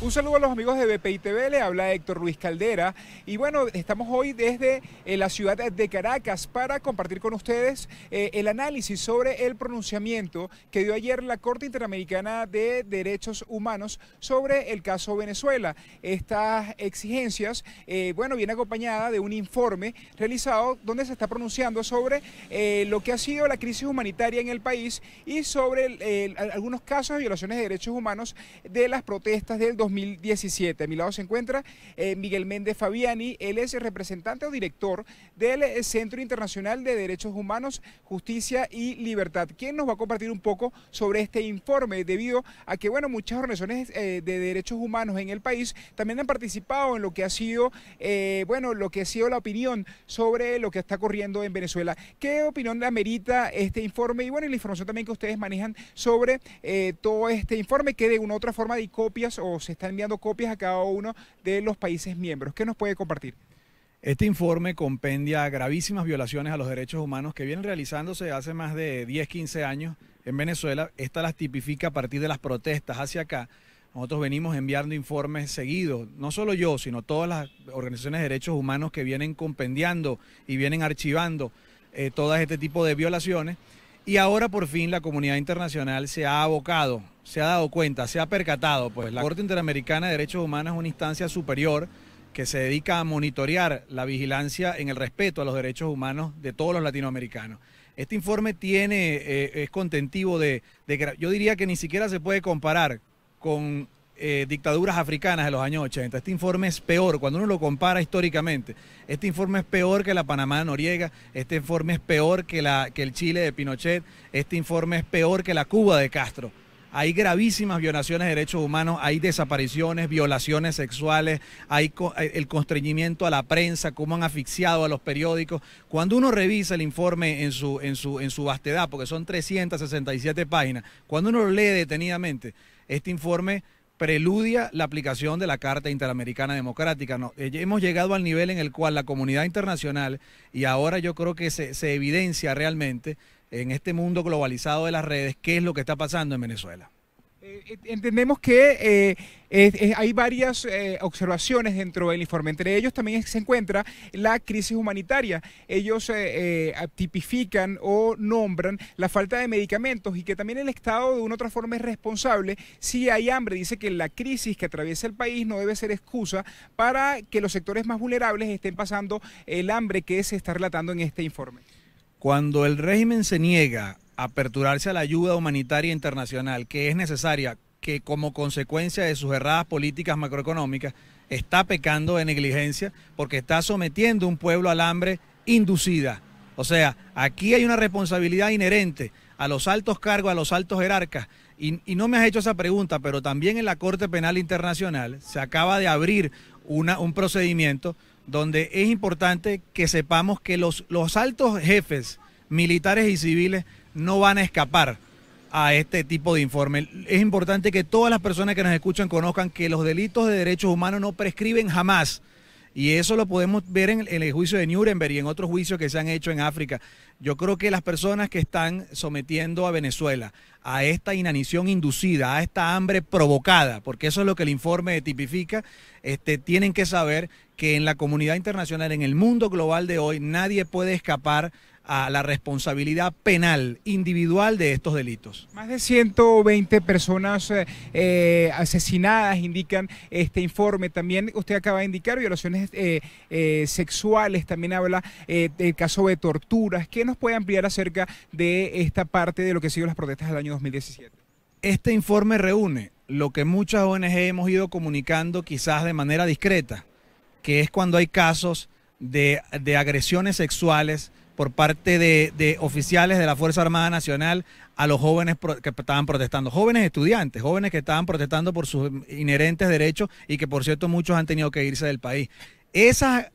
Un saludo a los amigos de BPI TV, le habla Héctor Luis Caldera y bueno, estamos hoy desde la ciudad de Caracas para compartir con ustedes el análisis sobre el pronunciamiento que dio ayer la Corte Interamericana de Derechos Humanos sobre el caso Venezuela. Estas exigencias, viene acompañada de un informe realizado donde se está pronunciando sobre lo que ha sido la crisis humanitaria en el país y sobre algunos casos de violaciones de derechos humanos de las protestas del 2017. A mi lado se encuentra Miguel Méndez Fabiani, él es el representante o director del Centro Internacional de Derechos Humanos, Justicia y Libertad, quien nos va a compartir un poco sobre este informe, debido a que muchas organizaciones de derechos humanos en el país también han participado en lo que ha sido, la opinión sobre lo que está ocurriendo en Venezuela. ¿Qué opinión amerita este informe? Y la información también que ustedes manejan sobre todo este informe, que de una u otra forma hay copias o se están enviando copias a cada uno de los países miembros. ¿Qué nos puede compartir? Este informe compendia gravísimas violaciones a los derechos humanos que vienen realizándose hace más de 10, 15 años en Venezuela. Esta las tipifica a partir de las protestas hacia acá. Nosotros venimos enviando informes seguidos, no solo yo, sino todas las organizaciones de derechos humanos que vienen compendiando y vienen archivando todo este tipo de violaciones. Y ahora por fin la comunidad internacional se ha abocado, se ha dado cuenta, se ha percatado, pues la Corte Interamericana de Derechos Humanos es una instancia superior que se dedica a monitorear la vigilancia en el respeto a los derechos humanos de todos los latinoamericanos. Este informe es contentivo yo diría que ni siquiera se puede comparar con dictaduras africanas de los años 80. Este informe es peor, cuando uno lo compara históricamente. Este informe es peor que la Panamá de Noriega, este informe es peor que el Chile de Pinochet, este informe es peor que la Cuba de Castro. Hay gravísimas violaciones de derechos humanos, hay desapariciones, violaciones sexuales, hay el constreñimiento a la prensa, cómo han asfixiado a los periódicos. Cuando uno revisa el informe en su vastedad, porque son 367 páginas, cuando uno lo lee detenidamente, este informe preludia la aplicación de la Carta Interamericana Democrática. No, hemos llegado al nivel en el cual la comunidad internacional, y ahora yo creo que se evidencia realmente en este mundo globalizado de las redes, qué es lo que está pasando en Venezuela. Entendemos que hay varias observaciones dentro del informe. Entre ellos también se encuentra la crisis humanitaria. Ellos tipifican o nombran la falta de medicamentos y que también el Estado de una u otra forma es responsable si hay hambre. Dice que la crisis que atraviesa el país no debe ser excusa para que los sectores más vulnerables estén pasando el hambre que se está relatando en este informe. Cuando el régimen se niega a aperturarse a la ayuda humanitaria internacional que es necesaria, que como consecuencia de sus erradas políticas macroeconómicas está pecando de negligencia porque está sometiendo a un pueblo al hambre inducida. O sea, aquí hay una responsabilidad inherente a los altos cargos, a los altos jerarcas. Y no me has hecho esa pregunta, pero también en la Corte Penal Internacional se acaba de abrir un procedimiento donde es importante que sepamos que los altos jefes militares y civiles no van a escapar a este tipo de informe. Es importante que todas las personas que nos escuchan conozcan que los delitos de derechos humanos no prescriben jamás. Y eso lo podemos ver en el juicio de Nuremberg y en otros juicios que se han hecho en África. Yo creo que las personas que están sometiendo a Venezuela a esta inanición inducida, a esta hambre provocada, porque eso es lo que el informe tipifica, tienen que saber que en la comunidad internacional, en el mundo global de hoy, nadie puede escapar a la responsabilidad penal individual de estos delitos. Más de 120 personas asesinadas, indican este informe. También usted acaba de indicar violaciones sexuales, también habla del caso de torturas. ¿Qué nos puede ampliar acerca de esta parte de lo que siguen las protestas del año 2017? Este informe reúne lo que muchas ONG hemos ido comunicando quizás de manera discreta, que es cuando hay casos de agresiones sexuales por parte de oficiales de la Fuerza Armada Nacional a los jóvenes que estaban protestando, jóvenes estudiantes, jóvenes que estaban protestando por sus inherentes derechos y que por cierto muchos han tenido que irse del país. Esas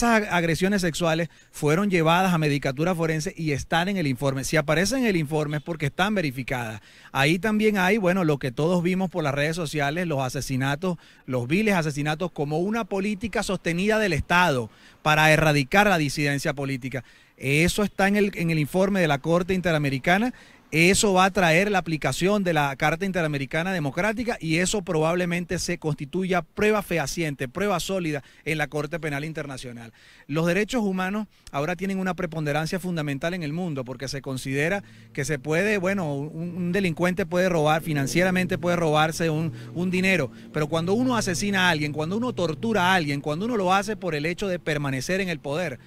agresiones sexuales fueron llevadas a medicatura forense y están en el informe. Si aparecen en el informe es porque están verificadas. Ahí también hay, lo que todos vimos por las redes sociales, los asesinatos, los viles asesinatos como una política sostenida del Estado para erradicar la disidencia política. Eso está en el informe de la Corte Interamericana Eso va a traer la aplicación de la Carta Interamericana Democrática y eso probablemente se constituya prueba fehaciente, prueba sólida en la Corte Penal Internacional. Los derechos humanos ahora tienen una preponderancia fundamental en el mundo porque se considera que se puede, bueno, un delincuente puede robar, financieramente puede robarse un dinero, pero cuando uno asesina a alguien, cuando uno tortura a alguien, cuando uno lo hace por el hecho de permanecer en el poder,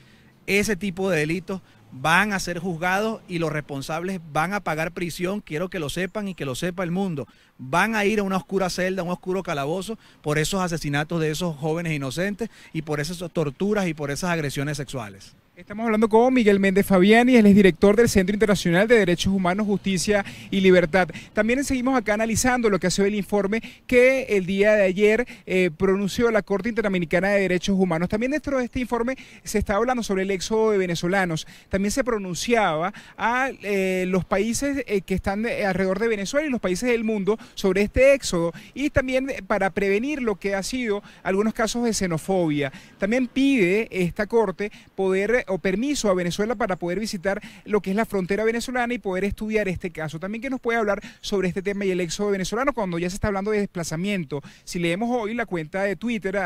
ese tipo de delitos van a ser juzgados y los responsables van a pagar prisión, quiero que lo sepan y que lo sepa el mundo. Van a ir a una oscura celda, a un oscuro calabozo por esos asesinatos de esos jóvenes inocentes y por esas torturas y por esas agresiones sexuales. Estamos hablando con Miguel Méndez Fabiani, él es director del Centro Internacional de Derechos Humanos, Justicia y Libertad. También seguimos acá analizando lo que ha sido el informe que el día de ayer pronunció la Corte Interamericana de Derechos Humanos. También dentro de este informe se está hablando sobre el éxodo de venezolanos. También se pronunciaba a los países que están alrededor de Venezuela y los países del mundo sobre este éxodo y también para prevenir lo que ha sido algunos casos de xenofobia. También pide esta Corte poder o permiso a Venezuela para poder visitar lo que es la frontera venezolana y poder estudiar este caso. También que nos puede hablar sobre este tema y el éxodo venezolano cuando ya se está hablando de desplazamiento. Si leemos hoy la cuenta de Twitter,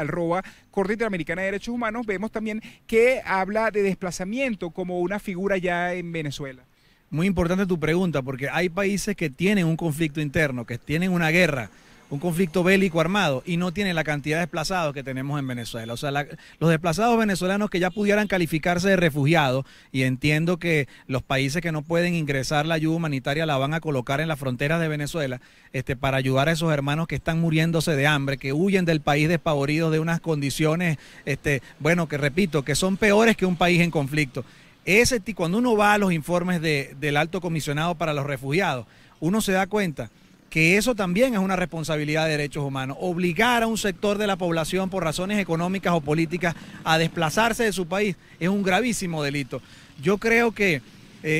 @Corte Interamericana de Derechos Humanos, vemos también que habla de desplazamiento como una figura ya en Venezuela. Muy importante tu pregunta porque hay países que tienen un conflicto interno, que tienen una guerra, un conflicto bélico armado y no tienen la cantidad de desplazados que tenemos en Venezuela. O sea, los desplazados venezolanos que ya pudieran calificarse de refugiados, y entiendo que los países que no pueden ingresar la ayuda humanitaria la van a colocar en las fronteras de Venezuela para ayudar a esos hermanos que están muriéndose de hambre, que huyen del país despavoridos de unas condiciones, bueno, que repito, que son peores que un país en conflicto. Cuando uno va a los informes del Alto Comisionado para los Refugiados, uno se da cuenta que eso también es una responsabilidad de derechos humanos. Obligar a un sector de la población por razones económicas o políticas a desplazarse de su país es un gravísimo delito. Yo creo que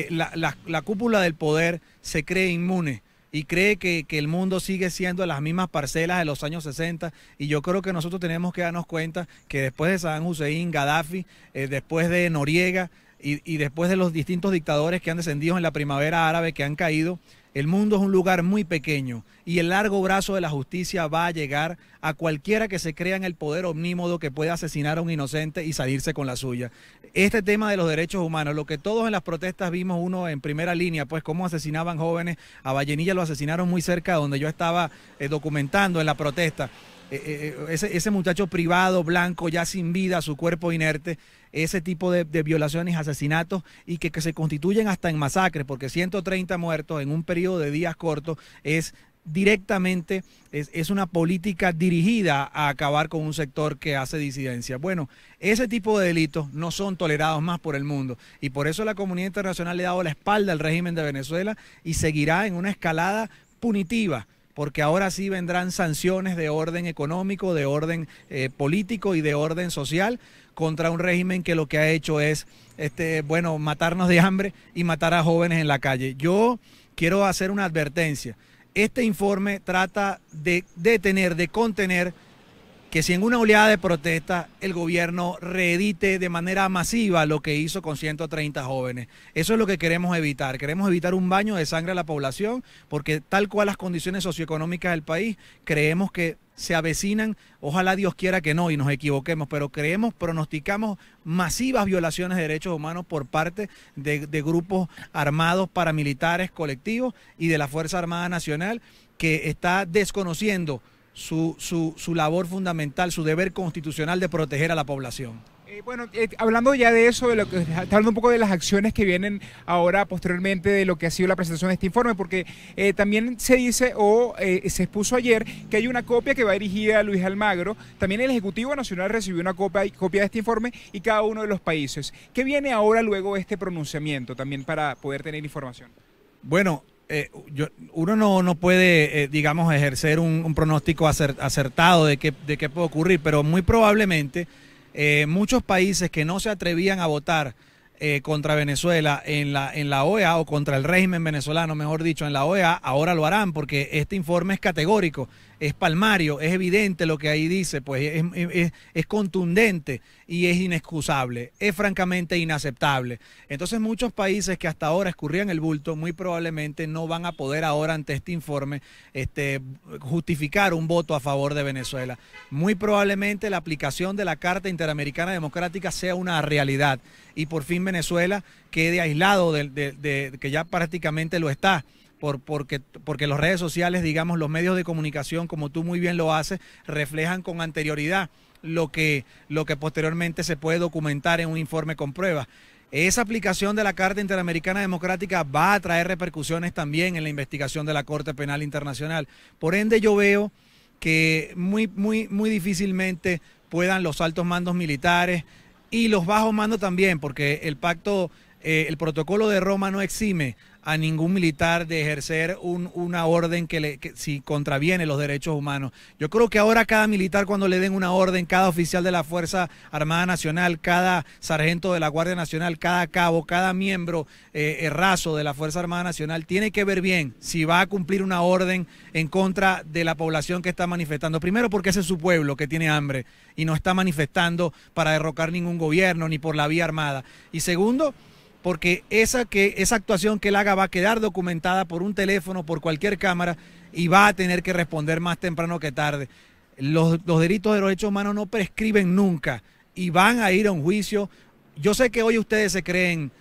la cúpula del poder se cree inmune y cree que el mundo sigue siendo las mismas parcelas de los años 60 y yo creo que nosotros tenemos que darnos cuenta que después de Saddam Hussein, Gaddafi, después de Noriega y después de los distintos dictadores que han descendido en la primavera árabe que han caído, el mundo es un lugar muy pequeño y el largo brazo de la justicia va a llegar a cualquiera que se crea en el poder omnímodo que pueda asesinar a un inocente y salirse con la suya. Este tema de los derechos humanos, lo que todos en las protestas vimos uno en primera línea, pues cómo asesinaban jóvenes, a Vallenilla lo asesinaron muy cerca de donde yo estaba documentando en la protesta. Ese muchacho privado, blanco, ya sin vida, su cuerpo inerte, ese tipo de violaciones, asesinatos y que se constituyen hasta en masacres, porque 130 muertos en un periodo de días cortos es directamente, es una política dirigida a acabar con un sector que hace disidencia. Bueno, ese tipo de delitos no son tolerados más por el mundo y por eso la comunidad internacional le ha dado la espalda al régimen de Venezuela y seguirá en una escalada punitiva, porque ahora sí vendrán sanciones de orden económico, de orden político y de orden social contra un régimen que lo que ha hecho es, bueno, matarnos de hambre y matar a jóvenes en la calle. Yo quiero hacer una advertencia. Este informe trata de detener, de contener que si en una oleada de protesta el gobierno reedite de manera masiva lo que hizo con 130 jóvenes. Eso es lo que queremos evitar. Queremos evitar un baño de sangre a la población porque tal cual las condiciones socioeconómicas del país, creemos que se avecinan, ojalá Dios quiera que no y nos equivoquemos, pero pronosticamos masivas violaciones de derechos humanos por parte de grupos armados, paramilitares, colectivos y de la Fuerza Armada Nacional que está desconociendo su labor fundamental, su deber constitucional de proteger a la población. Hablando ya de eso, de lo que está hablando un poco de las acciones que vienen ahora posteriormente de lo que ha sido la presentación de este informe, porque también se dice se expuso ayer que hay una copia que va dirigida a Luis Almagro, también el Ejecutivo Nacional recibió una copia de este informe y cada uno de los países. ¿Qué viene ahora luego de este pronunciamiento también para poder tener información? Bueno, uno no puede, digamos, ejercer un pronóstico acertado de qué puede ocurrir, pero muy probablemente muchos países que no se atrevían a votar contra Venezuela en la OEA o contra el régimen venezolano, mejor dicho, en la OEA, ahora lo harán porque este informe es categórico. es palmario, es evidente lo que ahí dice, pues es contundente y es inexcusable, es francamente inaceptable. Entonces muchos países que hasta ahora escurrían el bulto muy probablemente no van a poder ahora ante este informe justificar un voto a favor de Venezuela. Muy probablemente la aplicación de la Carta Interamericana Democrática sea una realidad y por fin Venezuela quede aislado que ya prácticamente lo está. Porque las redes sociales, digamos, los medios de comunicación, como tú muy bien lo haces, reflejan con anterioridad lo que posteriormente se puede documentar en un informe con pruebas. Esa aplicación de la Carta Interamericana Democrática va a traer repercusiones también en la investigación de la Corte Penal Internacional. Por ende, yo veo que muy difícilmente puedan los altos mandos militares y los bajos mandos también, porque el protocolo de Roma no exime a ningún militar de ejercer una orden que si contraviene los derechos humanos. Yo creo que ahora cada militar, cuando le den una orden, cada oficial de la Fuerza Armada Nacional, cada sargento de la Guardia Nacional, cada cabo, cada miembro raso de la Fuerza Armada Nacional, tiene que ver bien si va a cumplir una orden en contra de la población que está manifestando. Primero, porque ese es su pueblo que tiene hambre y no está manifestando para derrocar ningún gobierno ni por la vía armada. Y segundo, porque esa actuación que él haga va a quedar documentada por un teléfono, por cualquier cámara, y va a tener que responder más temprano que tarde. Los delitos de los derechos humanos no prescriben nunca y van a ir a un juicio. Yo sé que hoy ustedes se creen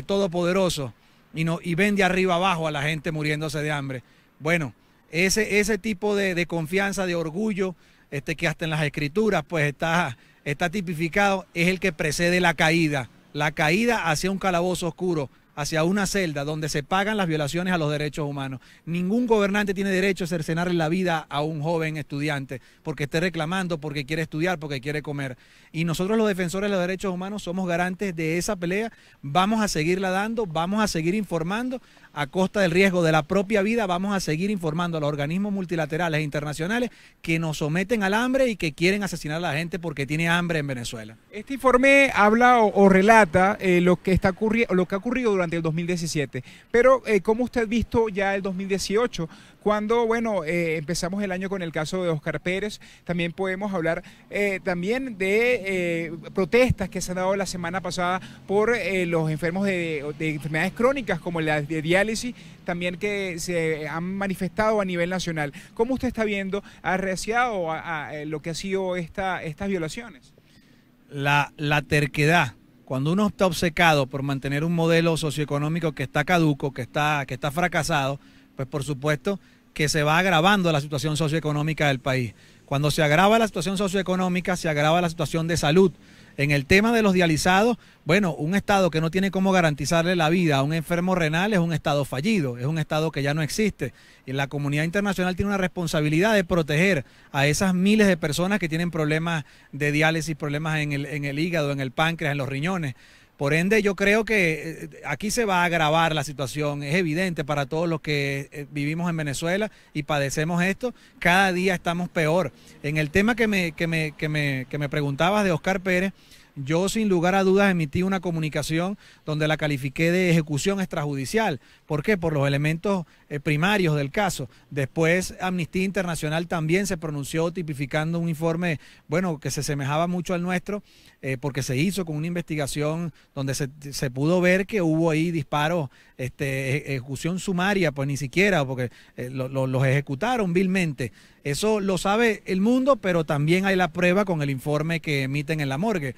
todopoderosos y ven de arriba abajo a la gente muriéndose de hambre. Bueno, ese tipo de confianza, de orgullo, que hasta en las escrituras pues está tipificado, es el que precede la caída. La caída hacia un calabozo oscuro, hacia una celda donde se pagan las violaciones a los derechos humanos. Ningún gobernante tiene derecho a cercenarle la vida a un joven estudiante porque esté reclamando, porque quiere estudiar, porque quiere comer. Y nosotros los defensores de los derechos humanos somos garantes de esa pelea. Vamos a seguirla dando, vamos a seguir informando a costa del riesgo de la propia vida. Vamos a seguir informando a los organismos multilaterales e internacionales que nos someten al hambre y que quieren asesinar a la gente porque tiene hambre en Venezuela. Este informe habla o relata lo que ha ocurrido durante el 2017, pero ¿cómo usted ha visto ya el 2018? Cuando, bueno, empezamos el año con el caso de Óscar Pérez, también podemos hablar también de protestas que se han dado la semana pasada por los enfermos de enfermedades crónicas como la de diálisis, también que se han manifestado a nivel nacional. ¿Cómo usted está viendo arreciado a lo que ha sido estas violaciones? La terquedad. Cuando uno está obcecado por mantener un modelo socioeconómico que está caduco, que está fracasado, pues por supuesto que se va agravando la situación socioeconómica del país. Cuando se agrava la situación socioeconómica, se agrava la situación de salud. En el tema de los dializados, bueno, un Estado que no tiene cómo garantizarle la vida a un enfermo renal es un Estado fallido, es un Estado que ya no existe. Y la comunidad internacional tiene una responsabilidad de proteger a esas miles de personas que tienen problemas de diálisis, problemas en el hígado, en el páncreas, en los riñones. Por ende, yo creo que aquí se va a agravar la situación. Es evidente para todos los que vivimos en Venezuela y padecemos esto. Cada día estamos peor. En el tema que me preguntabas de Óscar Pérez, yo sin lugar a dudas emití una comunicación donde la califiqué de ejecución extrajudicial. ¿Por qué? Por los elementos primarios del caso. Después Amnistía Internacional también se pronunció tipificando un informe, bueno, que se semejaba mucho al nuestro, porque se hizo con una investigación donde se pudo ver que hubo ahí disparos, ejecución sumaria, pues ni siquiera, porque los ejecutaron vilmente. Eso lo sabe el mundo, pero también hay la prueba con el informe que emiten en la morgue.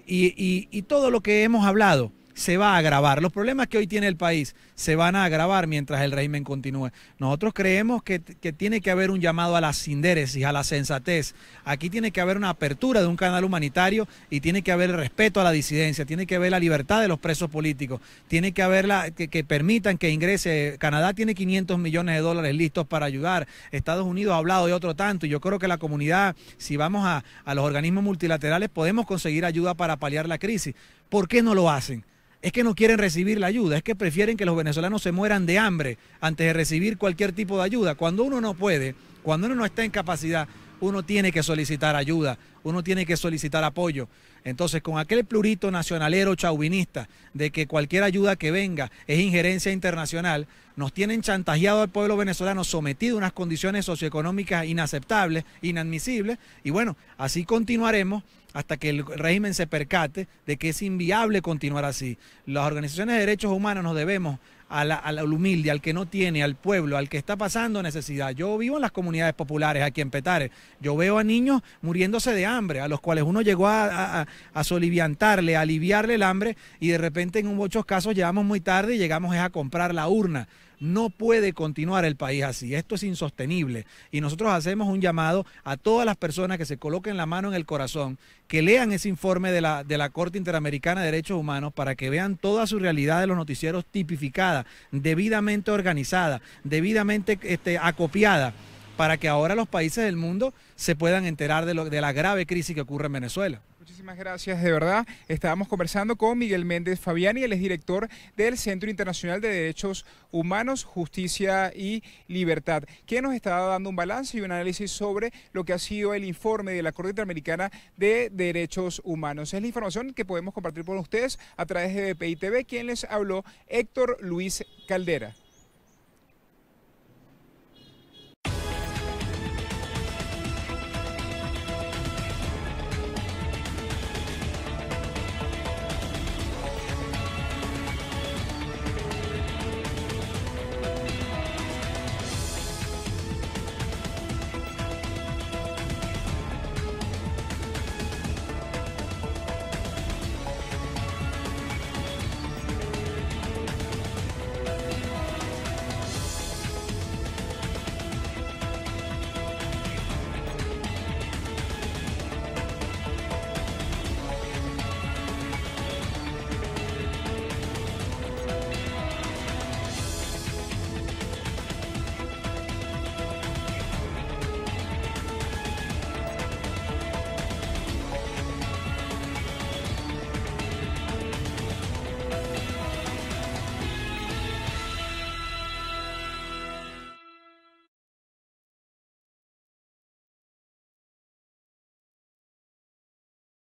Y todo lo que hemos hablado se va a agravar. Los problemas que hoy tiene el país se van a agravar mientras el régimen continúe. Nosotros creemos que tiene que haber un llamado a la sindéresis, a la sensatez. Aquí tiene que haber una apertura de un canal humanitario y tiene que haber el respeto a la disidencia, tiene que haber la libertad de los presos políticos, tiene que haber que permitan que ingrese. Canadá tiene 500 millones de dólares listos para ayudar. Estados Unidos ha hablado de otro tanto y yo creo que la comunidad, si vamos a los organismos multilaterales, podemos conseguir ayuda para paliar la crisis. ¿Por qué no lo hacen? Es que no quieren recibir la ayuda, es que prefieren que los venezolanos se mueran de hambre antes de recibir cualquier tipo de ayuda. Cuando uno no puede, cuando uno no está en capacidad, uno tiene que solicitar ayuda, uno tiene que solicitar apoyo. Entonces, con aquel plurito nacionalero chauvinista de que cualquier ayuda que venga es injerencia internacional, nos tienen chantajeado al pueblo venezolano, sometido a unas condiciones socioeconómicas inaceptables, inadmisibles, y bueno, así continuaremos hasta que el régimen se percate de que es inviable continuar así. Las organizaciones de derechos humanos nos debemos al humilde, al que no tiene, al pueblo, al que está pasando necesidad. Yo vivo en las comunidades populares aquí en Petare. Yo veo a niños muriéndose de hambre, a los cuales uno llegó a soliviantarle, a aliviarle el hambre, y de repente en muchos casos llegamos muy tarde y llegamos a comprar la urna. No puede continuar el país así, esto es insostenible, y nosotros hacemos un llamado a todas las personas que se coloquen la mano en el corazón, que lean ese informe de la Corte Interamericana de Derechos Humanos para que vean toda su realidad de los noticieros tipificada, debidamente organizada, debidamente acopiada, para que ahora los países del mundo se puedan enterar de la grave crisis que ocurre en Venezuela. Muchísimas gracias, de verdad. Estábamos conversando con Miguel Méndez Fabiani, él es director del Centro Internacional de Derechos Humanos, Justicia y Libertad, que nos está dando un balance y un análisis sobre lo que ha sido el informe de la Corte Interamericana de Derechos Humanos. Es la información que podemos compartir con ustedes a través de BPI TV. Quien les habló, Héctor Luis Caldera.